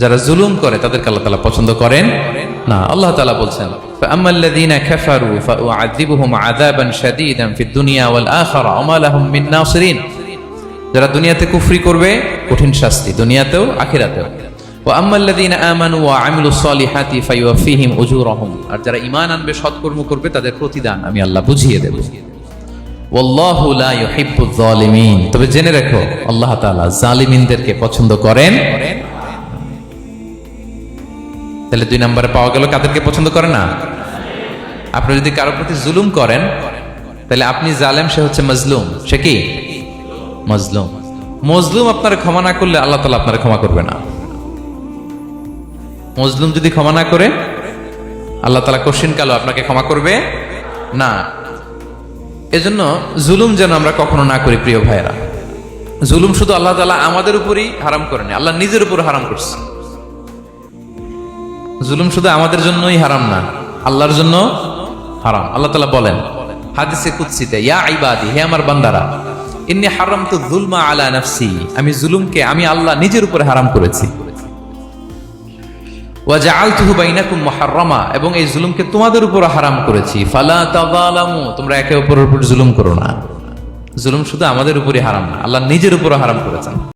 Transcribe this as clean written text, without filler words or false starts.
যারা জুলুম করে তাদেরকে আল্লাহ তাআলা পছন্দ করেন না। আল্লাহ তাআলা বলছেন فأما الذين كفروا فأعذبهم عذابا شديدا في الدنيا والآخرة وما لهم من ناصرين। যারা দুনিয়াতে কুফরি করবে কঠিন শাস্তি দুনিয়াতেও আখিরাতেও। وأما الذين آمنوا وعملوا الصالحات فيوفيهم أجورهم। আর যারা ঈমান আনবে সৎকর্ম করবে তাদের প্রতিদান আমি আল্লাহ বুঝিয়ে দেব। والله لا يحب الظالمين। তবে জেনে রাখো আল্লাহ তাআলা জালিমিনদেরকে পছন্দ করেন। তাহলে 2 নম্বরে পাওয়া গেল কাদেরকে পছন্দ করে না। আপনি যদি কারো প্রতি জুলুম করেন তাহলে আপনি জালেম, সে হচ্ছে মাজলুম। সে কি মাজলুম। মজলুম আপনার ক্ষমা না করলে আল্লাহ তাআলা আপনার ক্ষমা করবে না। মজলুম যদি ক্ষমা না করে আল্লাহ তাআলা কঠিন কালো আপনাকে ক্ষমা করবে না। এজন্য জুলুম যেন আমরা কখনো না করি প্রিয় ভাইরা। জুলুম শুধু আল্লাহ তাআলা আমাদের উপরই হারাম করেনি, আল্লাহ নিজের উপর হারাম করছে। জুলুম শুধু আমাদের জন্যই হারাম না, আল্লাহর জন্য হারাম। আল্লাহ তাআলা বলেন হাদিসে কুদসিতে, ইয়া ইবাদি, হে আমার বান্দারা, ইন্নী হারামতু যুলমা আলা নাফসি, আমি জুলুমকে আমি আল্লাহ নিজের উপরে হারাম করেছি। ওয়া জাআলতুহু বাইনাকুম মুহাররামা, এবং এই জুলুমকে তোমাদের উপর হারাম করেছি। ফালা তাযালামু, তোমরা একে অপরের উপর জুলুম করো না। জুলুম শুধু আমাদের উপরই হারাম না, আল্লাহ নিজের উপর হারাম করেছেন।